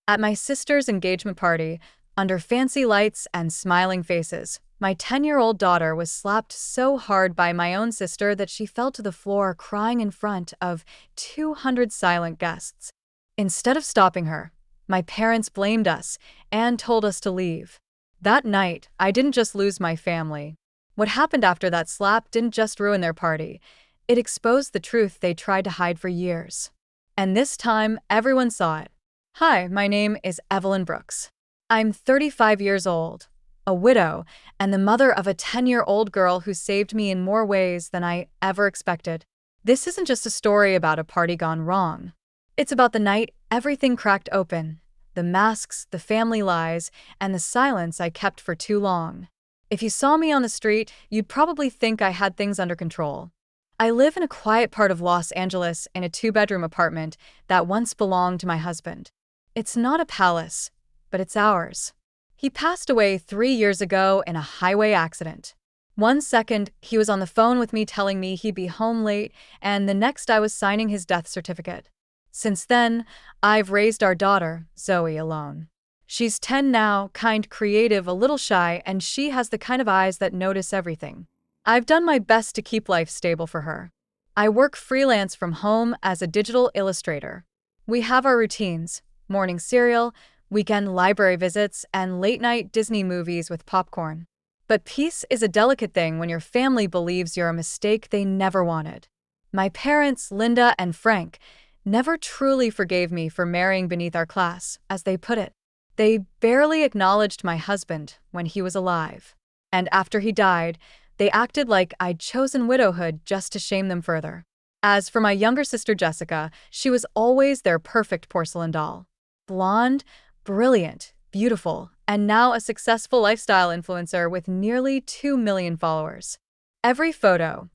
At my sister's engagement party, under fancy lights and smiling faces, my 10-year-old daughter was slapped so hard by my own sister that she fell to the floor crying in front of 200 silent guests. Instead of stopping her, my parents blamed us and told us to leave. That night, I didn't just lose my family. What happened after that slap didn't just ruin their party, it exposed the truth they tried to hide for years. And this time, everyone saw it. Hi, my name is Evelyn Brooks. I'm 35 years old, a widow, and the mother of a 10-year-old girl who saved me in more ways than I ever expected. This isn't just a story about a party gone wrong. It's about the night everything cracked open, the masks, the family lies, and the silence I kept for too long. If you saw me on the street, you'd probably think I had things under control. I live in a quiet part of Los Angeles in a 2-bedroom apartment that once belonged to my husband. It's not a palace, but it's ours. He passed away 3 years ago in a highway accident. One second, he was on the phone with me telling me he'd be home late, and the next I was signing his death certificate. Since then, I've raised our daughter, Zoe, alone. She's 10 now, kind, creative, a little shy, and she has the kind of eyes that notice everything. I've done my best to keep life stable for her. I work freelance from home as a digital illustrator. We have our routines: morning cereal, weekend library visits, and late-night Disney movies with popcorn. But peace is a delicate thing when your family believes you're a mistake they never wanted. My parents, Linda and Frank, never truly forgave me for marrying beneath our class, as they put it. They barely acknowledged my husband when he was alive. And after he died, they acted like I'd chosen widowhood just to shame them further. As for my younger sister Jessica, she was always their perfect porcelain doll. Blonde, brilliant, beautiful, and now a successful lifestyle influencer with nearly 2 million followers. Every photo,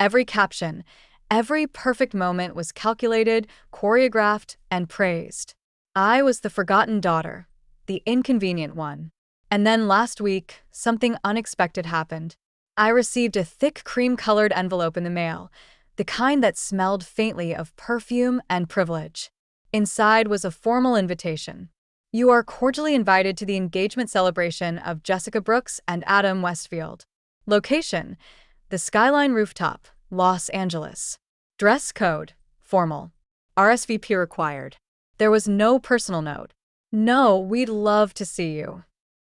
every caption, every perfect moment was calculated, choreographed, and praised. I was the forgotten daughter, the inconvenient one. And then last week, something unexpected happened. I received a thick cream-colored envelope in the mail, the kind that smelled faintly of perfume and privilege. Inside was a formal invitation. You are cordially invited to the engagement celebration of Jessica Brooks and Adam Westfield. Location: the Skyline Rooftop, Los Angeles. Dress code: formal. RSVP required. There was no personal note. No, we'd love to see you.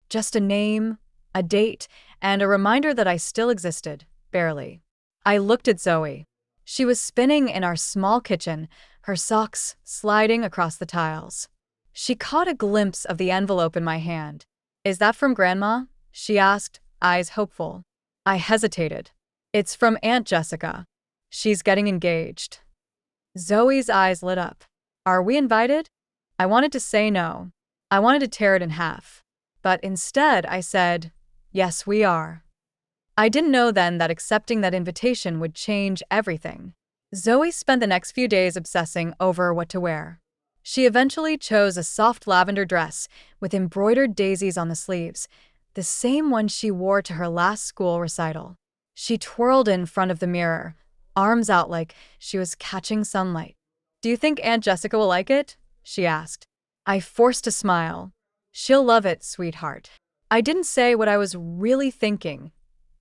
Just a name, a date, and a reminder that I still existed, barely. I looked at Zoe. She was spinning in our small kitchen, her socks sliding across the tiles. She caught a glimpse of the envelope in my hand. "Is that from Grandma?" she asked, eyes hopeful. I hesitated. "It's from Aunt Jessica. She's getting engaged." Zoe's eyes lit up. "Are we invited?" I wanted to say no. I wanted to tear it in half. But instead, I said, "Yes, we are." I didn't know then that accepting that invitation would change everything. Zoe spent the next few days obsessing over what to wear. She eventually chose a soft lavender dress with embroidered daisies on the sleeves, the same one she wore to her last school recital. She twirled in front of the mirror, arms out like she was catching sunlight. "Do you think Aunt Jessica will like it?" she asked. I forced a smile. "She'll love it, sweetheart." I didn't say what I was really thinking.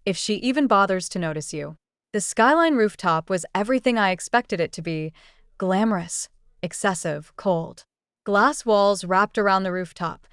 "If she even bothers to notice you." The Skyline Rooftop was everything I expected it to be: glamorous, excessive, cold. Glass walls wrapped around the rooftop,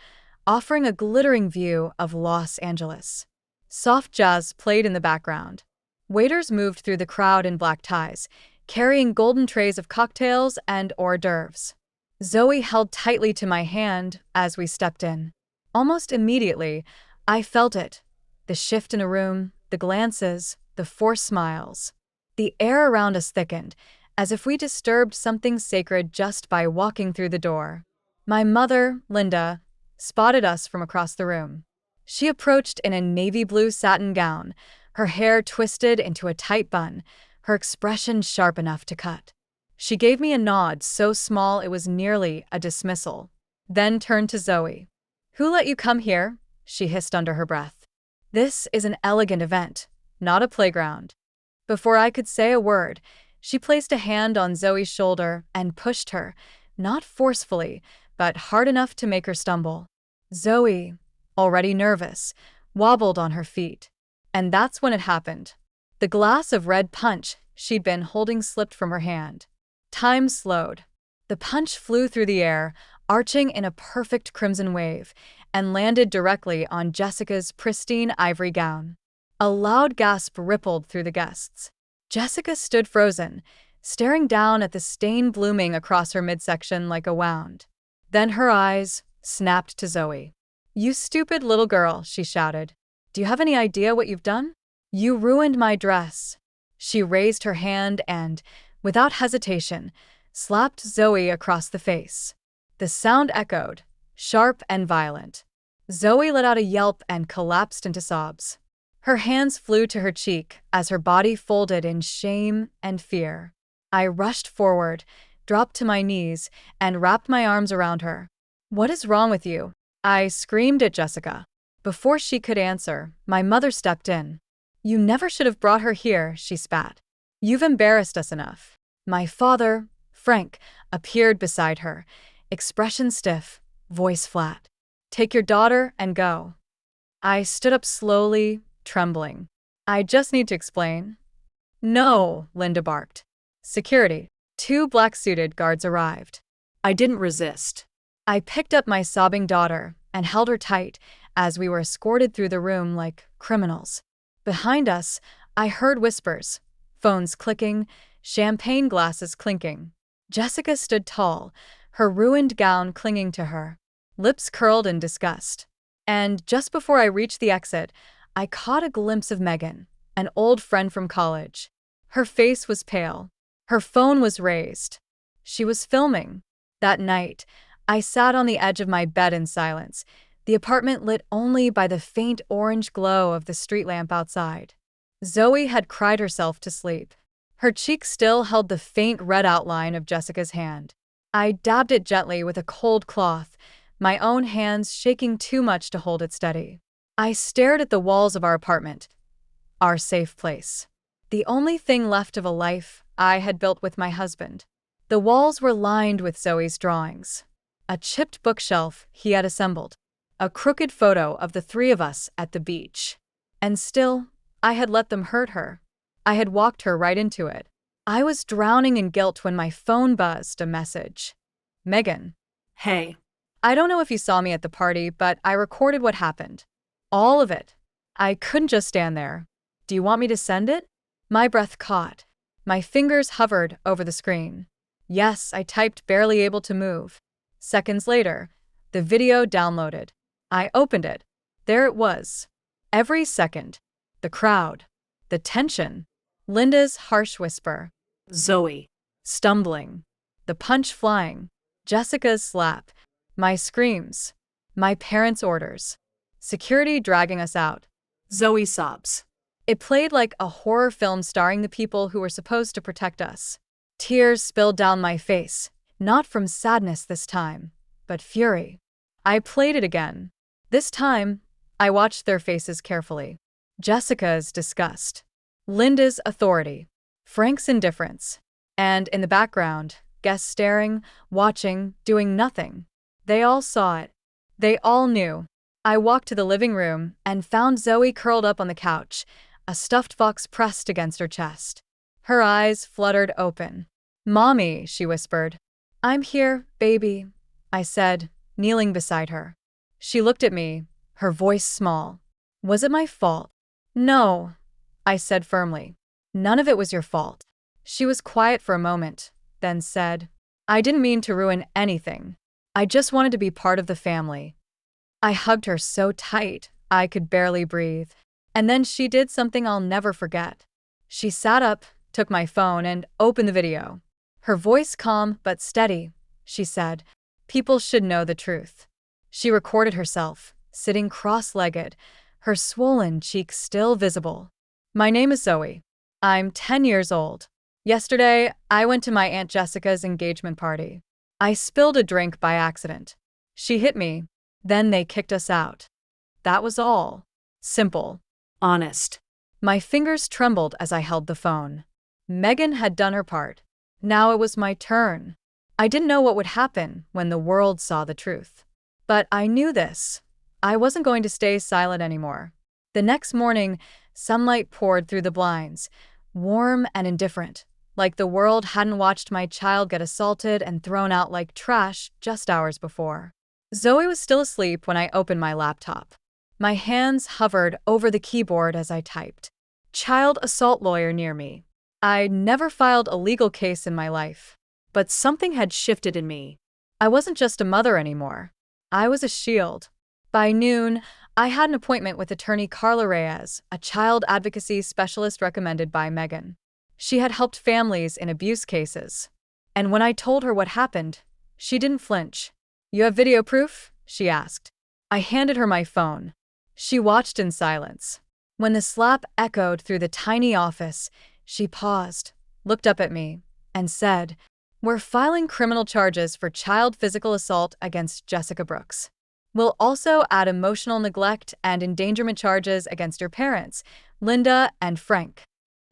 offering a glittering view of Los Angeles. Soft jazz played in the background. Waiters moved through the crowd in black ties, carrying golden trays of cocktails and hors d'oeuvres. Zoe held tightly to my hand as we stepped in. Almost immediately, I felt it. The shift in a room, the glances, the forced smiles. The air around us thickened, as if we disturbed something sacred just by walking through the door. My mother, Linda, spotted us from across the room. She approached in a navy blue satin gown, her hair twisted into a tight bun, her expression sharp enough to cut. She gave me a nod so small it was nearly a dismissal, then turned to Zoe. "Who let you come here?" she hissed under her breath. "This is an elegant event, not a playground." Before I could say a word, she placed a hand on Zoe's shoulder and pushed her, not forcefully, but hard enough to make her stumble. Zoe, already nervous, wobbled on her feet. And that's when it happened. The glass of red punch she'd been holding slipped from her hand. Time slowed. The punch flew through the air, arching in a perfect crimson wave, and landed directly on Jessica's pristine ivory gown. A loud gasp rippled through the guests. Jessica stood frozen, staring down at the stain blooming across her midsection like a wound. Then her eyes snapped to Zoe. "You stupid little girl," she shouted. "Do you have any idea what you've done? You ruined my dress." She raised her hand and, without hesitation, slapped Zoe across the face. The sound echoed, sharp and violent. Zoe let out a yelp and collapsed into sobs. Her hands flew to her cheek as her body folded in shame and fear. I rushed forward, dropped to my knees, and wrapped my arms around her. "What is wrong with you?" I screamed at Jessica. Before she could answer, my mother stepped in. "You never should have brought her here," she spat. "You've embarrassed us enough." My father, Frank, appeared beside her, expression stiff, voice flat. "Take your daughter and go." I stood up slowly, trembling. "I just need to explain." "No," Linda barked. Security. 2 black-suited guards arrived. I didn't resist. I picked up my sobbing daughter and held her tight as we were escorted through the room like criminals. Behind us, I heard whispers, phones clicking, champagne glasses clinking. Jessica stood tall, her ruined gown clinging to her, lips curled in disgust. And just before I reached the exit, I caught a glimpse of Megan, an old friend from college. Her face was pale. Her phone was raised. She was filming. That night, I sat on the edge of my bed in silence, the apartment lit only by the faint orange glow of the street lamp outside. Zoe had cried herself to sleep. Her cheek still held the faint red outline of Jessica's hand. I dabbed it gently with a cold cloth, my own hands shaking too much to hold it steady. I stared at the walls of our apartment, our safe place. The only thing left of a life I had built with my husband. The walls were lined with Zoe's drawings. A chipped bookshelf he had assembled. A crooked photo of the 3 of us at the beach. And still, I had let them hurt her. I had walked her right into it. I was drowning in guilt when my phone buzzed a message. "Megan." Hey. I don't know if you saw me at the party, but I recorded what happened. All of it. I couldn't just stand there. Do you want me to send it? My breath caught. My fingers hovered over the screen. Yes, I typed, barely able to move. Seconds later, the video downloaded. I opened it. There it was. Every second. The crowd. The tension. Linda's harsh whisper. Zoe. Stumbling. The punch flying. Jessica's slap. My screams. My parents' orders. Security dragging us out. Zoe sobs. It played like a horror film starring the people who were supposed to protect us. Tears spilled down my face, not from sadness this time, but fury. I played it again. This time, I watched their faces carefully. Jessica's disgust. Linda's authority. Frank's indifference. And in the background, guests staring, watching, doing nothing. They all saw it. They all knew. I walked to the living room and found Zoe curled up on the couch, a stuffed fox pressed against her chest. Her eyes fluttered open. "Mommy," she whispered. "I'm here, baby," I said, kneeling beside her. She looked at me, her voice small. "Was it my fault?" "No," I said firmly. "None of it was your fault." She was quiet for a moment, then said, "I didn't mean to ruin anything. I just wanted to be part of the family." I hugged her so tight, I could barely breathe. And then she did something I'll never forget. She sat up, took my phone, and opened the video. Her voice calm but steady, she said, "People should know the truth." She recorded herself, sitting cross-legged, her swollen cheeks still visible. "My name is Zoe. I'm 10 years old. Yesterday, I went to my Aunt Jessica's engagement party. I spilled a drink by accident. She hit me, then they kicked us out. That was all. Simple. Honest. My fingers trembled as I held the phone. Megan had done her part. Now it was my turn. I didn't know what would happen when the world saw the truth. But I knew this. I wasn't going to stay silent anymore. The next morning, sunlight poured through the blinds, warm and indifferent, like the world hadn't watched my child get assaulted and thrown out like trash just hours before. Zoe was still asleep when I opened my laptop. My hands hovered over the keyboard as I typed. Child assault lawyer near me. I'd never filed a legal case in my life. But something had shifted in me. I wasn't just a mother anymore. I was a shield. By noon, I had an appointment with attorney Carla Reyes, a child advocacy specialist recommended by Megan. She had helped families in abuse cases. And when I told her what happened, she didn't flinch. You have video proof? She asked. I handed her my phone. She watched in silence. When the slap echoed through the tiny office, she paused, looked up at me, and said, "We're filing criminal charges for child physical assault against Jessica Brooks. We'll also add emotional neglect and endangerment charges against your parents, Linda and Frank."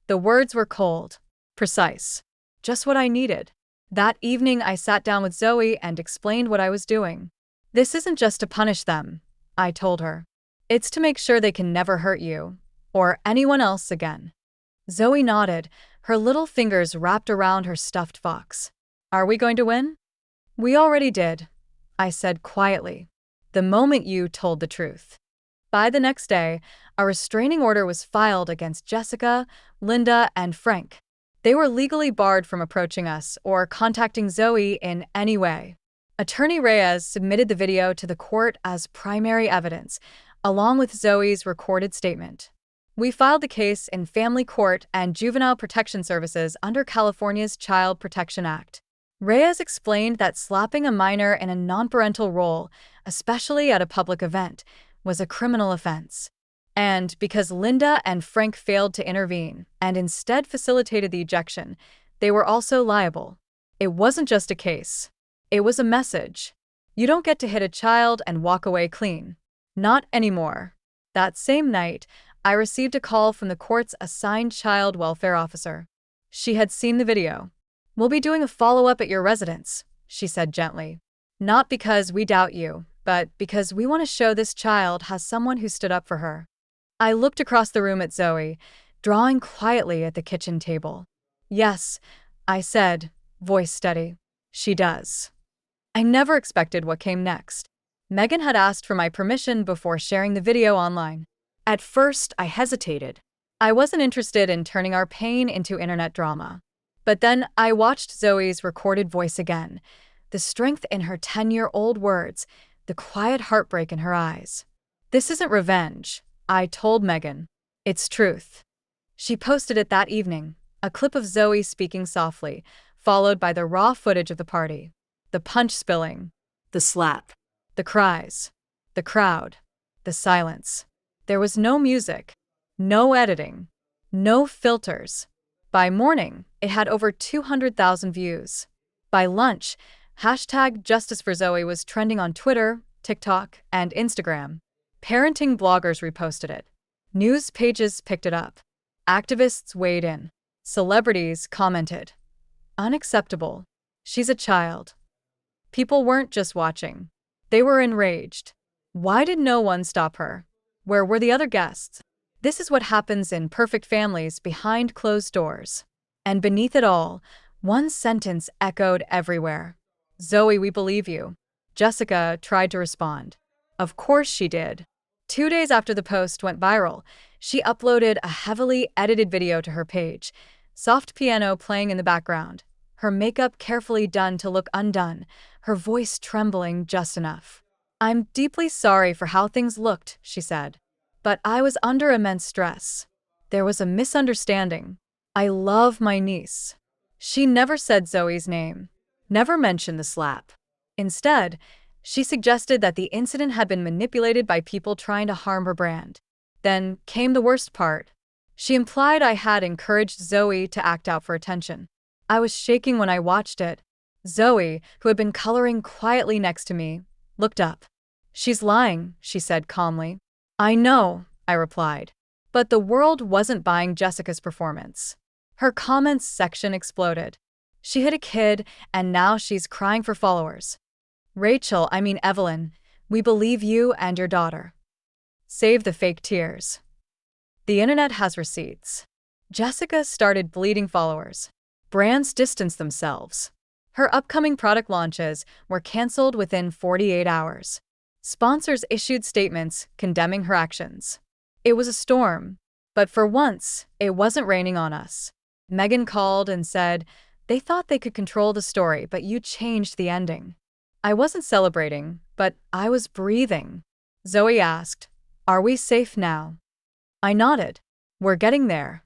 The words were cold, precise, just what I needed. That evening, I sat down with Zoe and explained what I was doing. This isn't just to punish them, I told her. It's to make sure they can never hurt you, or anyone else again. Zoe nodded, her little fingers wrapped around her stuffed fox. Are we going to win? We already did, I said quietly, the moment you told the truth. By the next day, a restraining order was filed against Jessica, Linda, and Frank. They were legally barred from approaching us or contacting Zoe in any way. Attorney Reyes submitted the video to the court as primary evidence, along with Zoe's recorded statement. We filed the case in family court and juvenile protection services under California's Child Protection Act. Reyes explained that slapping a minor in a non-parental role, especially at a public event, was a criminal offense. And because Linda and Frank failed to intervene and instead facilitated the ejection, they were also liable. It wasn't just a case. It was a message. You don't get to hit a child and walk away clean. Not anymore. That same night, I received a call from the court's assigned child welfare officer. She had seen the video. We'll be doing a follow-up at your residence, she said gently. Not because we doubt you, but because we want to show this child has someone who stood up for her. I looked across the room at Zoe, drawing quietly at the kitchen table. Yes, I said, voice steady. She does. I never expected what came next. Megan had asked for my permission before sharing the video online. At first, I hesitated. I wasn't interested in turning our pain into internet drama. But then I watched Zoe's recorded voice again, the strength in her 10-year-old words, the quiet heartbreak in her eyes. This isn't revenge, I told Megan. It's truth. She posted it that evening, a clip of Zoe speaking softly, followed by the raw footage of the party. The punch spilling. The slap. The cries. The crowd. The silence. There was no music. No editing. No filters. By morning, it had over 200,000 views. By lunch, #JusticeForZoe was trending on Twitter, TikTok, and Instagram. Parenting bloggers reposted it. News pages picked it up. Activists weighed in. Celebrities commented. Unacceptable. She's a child. People weren't just watching. They were enraged. Why did no one stop her? Where were the other guests? This is what happens in perfect families behind closed doors. And beneath it all, one sentence echoed everywhere. Zoe, we believe you. Jessica tried to respond. Of course she did. 2 days after the post went viral, she uploaded a heavily edited video to her page, soft piano playing in the background, her makeup carefully done to look undone, her voice trembling just enough. I'm deeply sorry for how things looked, she said. But I was under immense stress. There was a misunderstanding. I love my niece. She never said Zoe's name, never mentioned the slap. Instead, she suggested that the incident had been manipulated by people trying to harm her brand. Then came the worst part. She implied I had encouraged Zoe to act out for attention. I was shaking when I watched it. Zoe, who had been coloring quietly next to me, looked up. She's lying, she said calmly. I know, I replied. But the world wasn't buying Jessica's performance. Her comments section exploded. She hit a kid, and now she's crying for followers. Evelyn, we believe you and your daughter. Save the fake tears. The internet has receipts. Jessica started bleeding followers. Brands distanced themselves. Her upcoming product launches were canceled within 48 hours. Sponsors issued statements condemning her actions. It was a storm, but for once, it wasn't raining on us. Megan called and said, "They thought they could control the story, but you changed the ending." I wasn't celebrating, but I was breathing. Zoe asked, "Are we safe now?" I nodded. "We're getting there."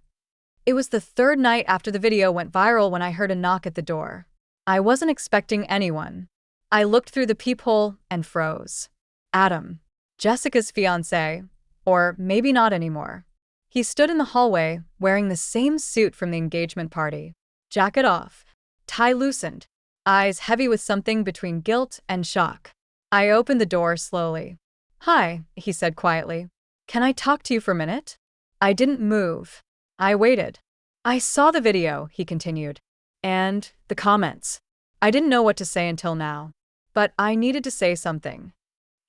It was the third night after the video went viral when I heard a knock at the door. I wasn't expecting anyone. I looked through the peephole and froze. Adam, Jessica's fiancé, or maybe not anymore. He stood in the hallway wearing the same suit from the engagement party. Jacket off, tie loosened, eyes heavy with something between guilt and shock. I opened the door slowly. "Hi," he said quietly. "Can I talk to you for a minute?" I didn't move. I waited. "I saw the video," he continued. "And the comments. I didn't know what to say until now. But I needed to say something."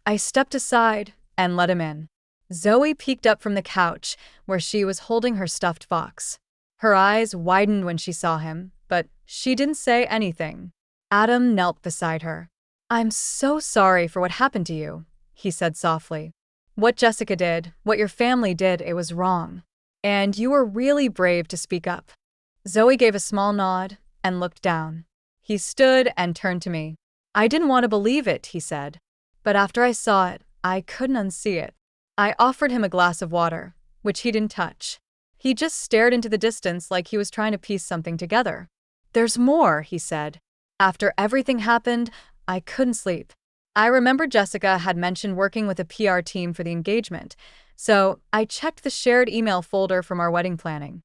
I stepped aside and let him in. Zoe peeked up from the couch where she was holding her stuffed fox. Her eyes widened when she saw him, but she didn't say anything. Adam knelt beside her. "I'm so sorry for what happened to you," he said softly. "What Jessica did, what your family did, it was wrong. And you were really brave to speak up." Zoe gave a small nod and looked down. He stood and turned to me. "I didn't want to believe it," he said. "But after I saw it, I couldn't unsee it." I offered him a glass of water, which he didn't touch. He just stared into the distance like he was trying to piece something together. "There's more," he said. "After everything happened, I couldn't sleep. I remembered Jessica had mentioned working with a PR team for the engagement, so I checked the shared email folder from our wedding planning."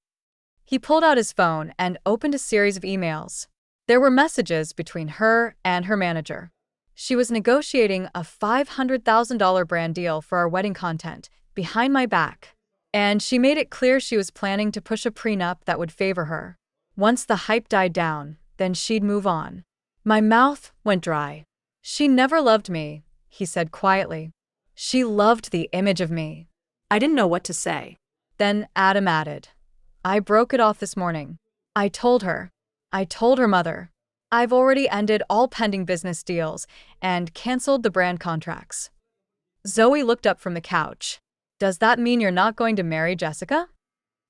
He pulled out his phone and opened a series of emails. There were messages between her and her manager. She was negotiating a $500,000 brand deal for our wedding content, behind my back. And she made it clear she was planning to push a prenup that would favor her. Once the hype died down, then she'd move on. My mouth went dry. "She never loved me," he said quietly. "She loved the image of me." I didn't know what to say. Then Adam added, "I broke it off this morning. I told her. I told her mother. I've already ended all pending business deals and canceled the brand contracts." Zoe looked up from the couch. "Does that mean you're not going to marry Jessica?"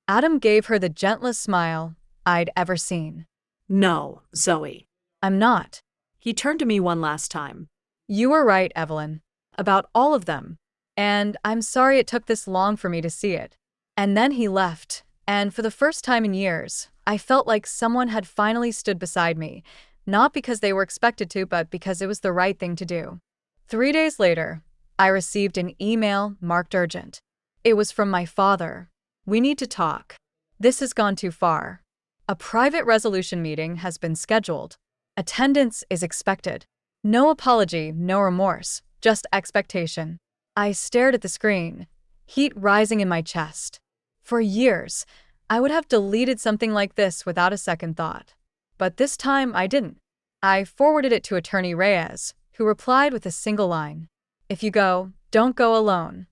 Adam gave her the gentlest smile I'd ever seen. "No, Zoe." "I'm not." He turned to me one last time. "You were right, Evelyn. About all of them. And I'm sorry it took this long for me to see it." And then he left, and for the first time in years, I felt like someone had finally stood beside me, not because they were expected to, but because it was the right thing to do. 3 days later, I received an email marked urgent. It was from my father. "We need to talk. This has gone too far. A private resolution meeting has been scheduled. Attendance is expected. No apology, no remorse, just expectation." I stared at the screen, heat rising in my chest. For years, I would have deleted something like this without a second thought. But this time I didn't. I forwarded it to Attorney Reyes, who replied with a single line: "If you go, don't go alone."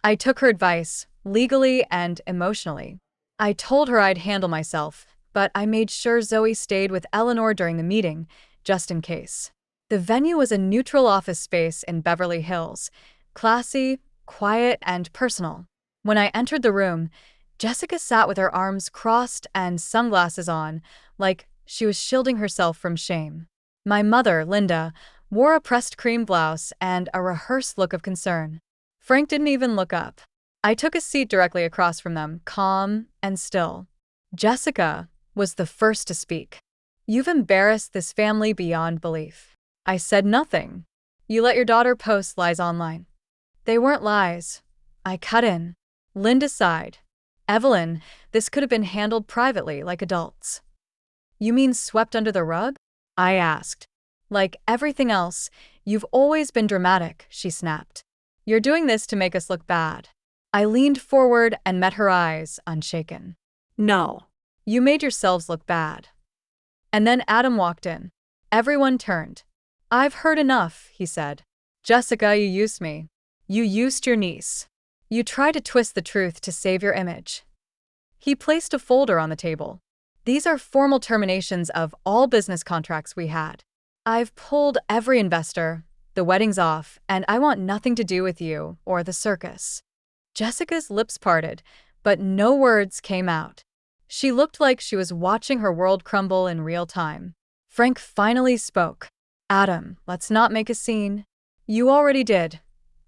I took her advice, legally and emotionally. I told her I'd handle myself, but I made sure Zoe stayed with Eleanor during the meeting, just in case. The venue was a neutral office space in Beverly Hills, classy, quiet, and personal. When I entered the room, Jessica sat with her arms crossed and sunglasses on, like she was shielding herself from shame. My mother, Linda, wore a pressed cream blouse and a rehearsed look of concern. Frank didn't even look up. I took a seat directly across from them, calm and still. Jessica was the first to speak. "You've embarrassed this family beyond belief." I said nothing. "You let your daughter post lies online." "They weren't lies." I cut in. Linda sighed. "Evelyn, this could have been handled privately, like adults." "You mean swept under the rug?" I asked. "Like everything else, you've always been dramatic," she snapped. "You're doing this to make us look bad." I leaned forward and met her eyes, unshaken. "No." "You made yourselves look bad." And then Adam walked in. Everyone turned. "I've heard enough," he said. "Jessica, you used me. You used your niece. You tried to twist the truth to save your image." He placed a folder on the table. "These are formal terminations of all business contracts we had. I've pulled every investor, the wedding's off, and I want nothing to do with you or the circus." Jessica's lips parted, but no words came out. She looked like she was watching her world crumble in real time. Frank finally spoke. "Adam, let's not make a scene." "You already did,"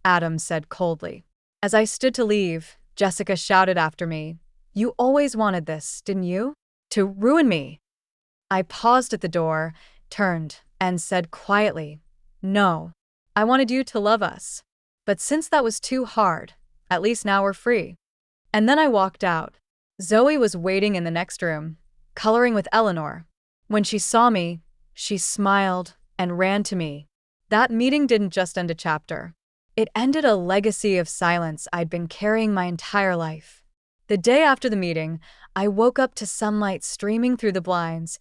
Adam said coldly. As I stood to leave, Jessica shouted after me, "You always wanted this, didn't you? To ruin me." I paused at the door, turned, and said quietly, "No, I wanted you to love us. But since that was too hard, at least now we're free." And then I walked out. Zoe was waiting in the next room, coloring with Eleanor. When she saw me, she smiled and ran to me. That meeting didn't just end a chapter. It ended a legacy of silence I'd been carrying my entire life. The day after the meeting, I woke up to sunlight streaming through the blinds,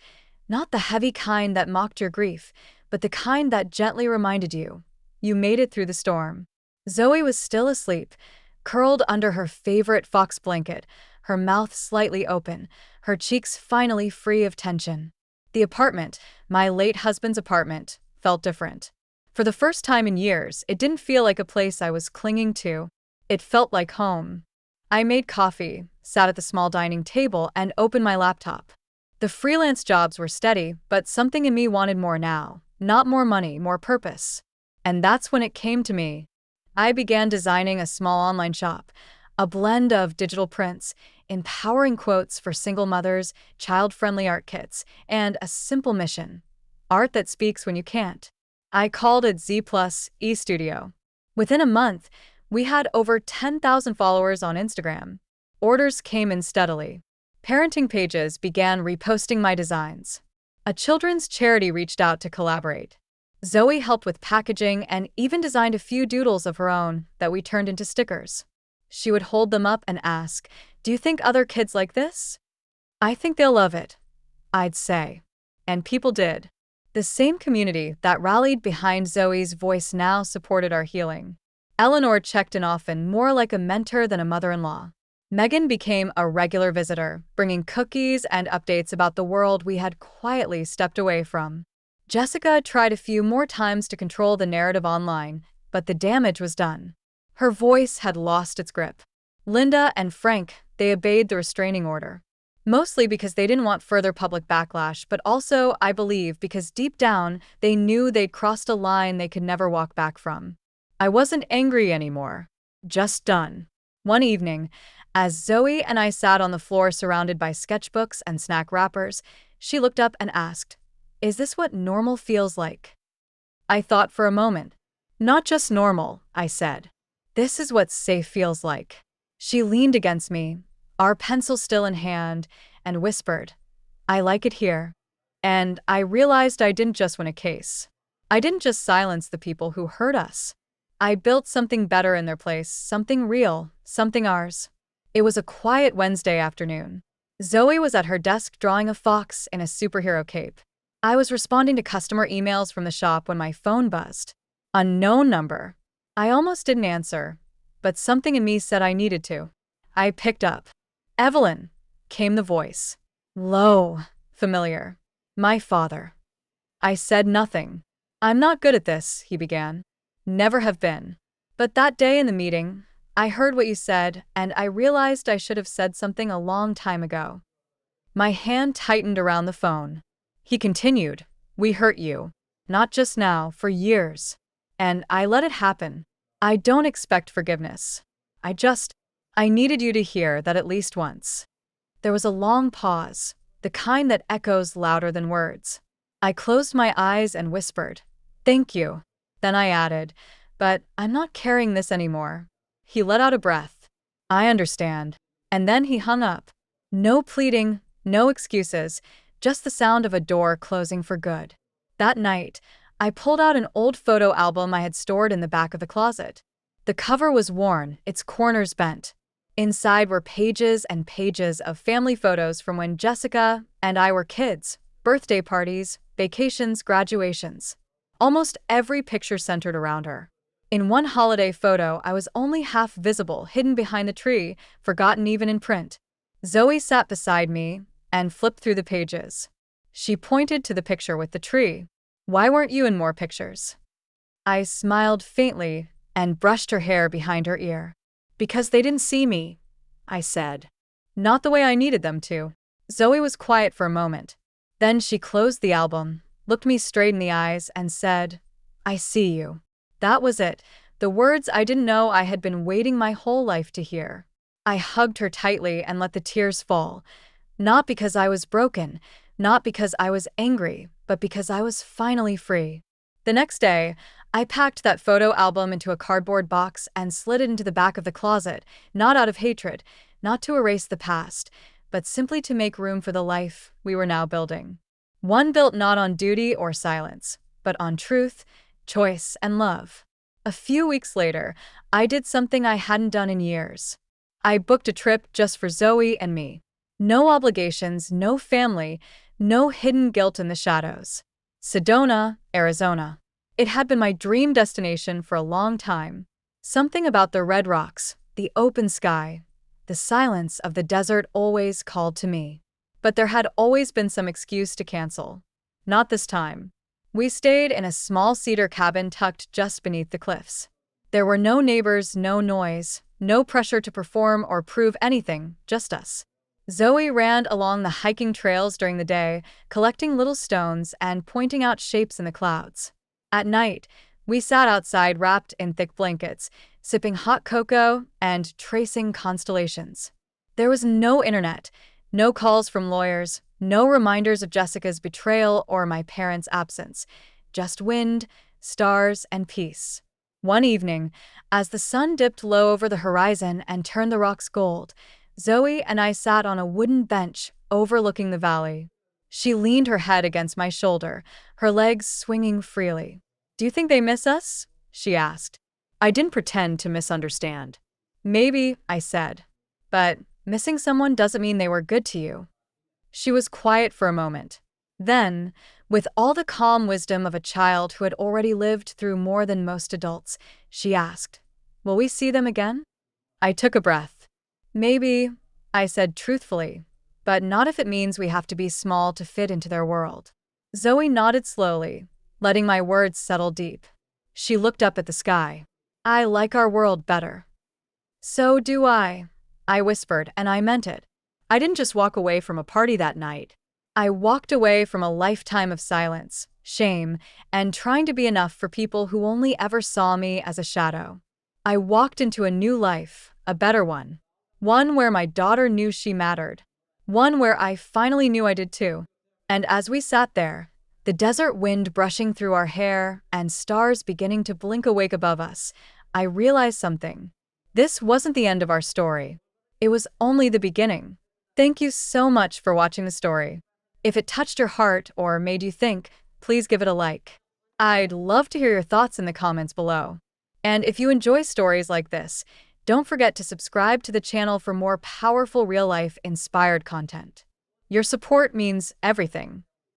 not the heavy kind that mocked your grief, but the kind that gently reminded you, you made it through the storm. Zoe was still asleep, curled under her favorite fox blanket, her mouth slightly open, her cheeks finally free of tension. The apartment, my late husband's apartment, felt different. For the first time in years, it didn't feel like a place I was clinging to. It felt like home. I made coffee, sat at the small dining table, and opened my laptop. The freelance jobs were steady, but something in me wanted more now. Not more money, more purpose. And that's when it came to me. I began designing a small online shop, a blend of digital prints, empowering quotes for single mothers, child-friendly art kits, and a simple mission: art that speaks when you can't. I called it Z Plus E Studio. Within a month, we had over 10,000 followers on Instagram. Orders came in steadily. Parenting pages began reposting my designs. A children's charity reached out to collaborate. Zoe helped with packaging and even designed a few doodles of her own that we turned into stickers. She would hold them up and ask, "Do you think other kids like this?" "I think they'll love it," I'd say. And people did. The same community that rallied behind Zoe's voice now supported our healing. Eleanor checked in often, more like a mentor than a mother-in-law. Megan became a regular visitor, bringing cookies and updates about the world we had quietly stepped away from. Jessica tried a few more times to control the narrative online, but the damage was done. Her voice had lost its grip. Linda and Frank, they obeyed the restraining order. Mostly because they didn't want further public backlash, but also, I believe, because deep down, they knew they'd crossed a line they could never walk back from. I wasn't angry anymore. Just done. One evening, as Zoe and I sat on the floor surrounded by sketchbooks and snack wrappers, she looked up and asked, "Is this what normal feels like?" I thought for a moment. "Not just normal," I said. "This is what safe feels like." She leaned against me, our pencil still in hand, and whispered, "I like it here." And I realized I didn't just win a case. I didn't just silence the people who hurt us. I built something better in their place, something real, something ours. It was a quiet Wednesday afternoon. Zoe was at her desk drawing a fox in a superhero cape. I was responding to customer emails from the shop when my phone buzzed. Unknown number. I almost didn't answer, but something in me said I needed to. I picked up. "Evelyn," came the voice. Low, familiar. My father. I said nothing. "I'm not good at this," he began. "Never have been. But that day in the meeting, I heard what you said, and I realized I should have said something a long time ago." My hand tightened around the phone. He continued, "We hurt you. Not just now, for years. And I let it happen. I don't expect forgiveness. I needed you to hear that at least once." There was a long pause, the kind that echoes louder than words. I closed my eyes and whispered, "Thank you." Then I added, "But I'm not carrying this anymore." He let out a breath. "I understand." And then he hung up. No pleading, no excuses, just the sound of a door closing for good. That night, I pulled out an old photo album I had stored in the back of the closet. The cover was worn, its corners bent. Inside were pages and pages of family photos from when Jessica and I were kids, birthday parties, vacations, graduations. Almost every picture centered around her. In one holiday photo, I was only half visible, hidden behind the tree, forgotten even in print. Zoe sat beside me and flipped through the pages. She pointed to the picture with the tree. "Why weren't you in more pictures?" I smiled faintly and brushed her hair behind her ear. "Because they didn't see me," I said. "Not the way I needed them to." Zoe was quiet for a moment. Then she closed the album, looked me straight in the eyes, and said, "I see you." That was it, the words I didn't know I had been waiting my whole life to hear. I hugged her tightly and let the tears fall. Not because I was broken, not because I was angry, but because I was finally free. The next day, I packed that photo album into a cardboard box and slid it into the back of the closet, not out of hatred, not to erase the past, but simply to make room for the life we were now building. One built not on duty or silence, but on truth, choice, and love. A few weeks later, I did something I hadn't done in years. I booked a trip just for Zoe and me. No obligations, no family, no hidden guilt in the shadows. Sedona, Arizona. It had been my dream destination for a long time. Something about the red rocks, the open sky, the silence of the desert always called to me. But there had always been some excuse to cancel. Not this time. We stayed in a small cedar cabin tucked just beneath the cliffs. There were no neighbors, no noise, no pressure to perform or prove anything, just us. Zoe ran along the hiking trails during the day, collecting little stones and pointing out shapes in the clouds. At night, we sat outside wrapped in thick blankets, sipping hot cocoa and tracing constellations. There was no internet, no calls from lawyers, no reminders of Jessica's betrayal or my parents' absence, just wind, stars, and peace. One evening, as the sun dipped low over the horizon and turned the rocks gold, Zoe and I sat on a wooden bench overlooking the valley. She leaned her head against my shoulder, her legs swinging freely. "Do you think they miss us?" she asked. I didn't pretend to misunderstand. "Maybe," I said. "But missing someone doesn't mean they were good to you." She was quiet for a moment. Then, with all the calm wisdom of a child who had already lived through more than most adults, she asked, "Will we see them again?" I took a breath. "Maybe," I said truthfully, "but not if it means we have to be small to fit into their world." Zoe nodded slowly, letting my words settle deep. She looked up at the sky. "I like our world better." "So do I whispered, and I meant it. I didn't just walk away from a party that night. I walked away from a lifetime of silence, shame, and trying to be enough for people who only ever saw me as a shadow. I walked into a new life, a better one. One where my daughter knew she mattered. One where I finally knew I did too. And as we sat there, the desert wind brushing through our hair and stars beginning to blink awake above us, I realized something. This wasn't the end of our story. It was only the beginning. Thank you so much for watching the story. If it touched your heart or made you think, please give it a like. I'd love to hear your thoughts in the comments below. And if you enjoy stories like this, don't forget to subscribe to the channel for more powerful real-life inspired content. Your support means everything.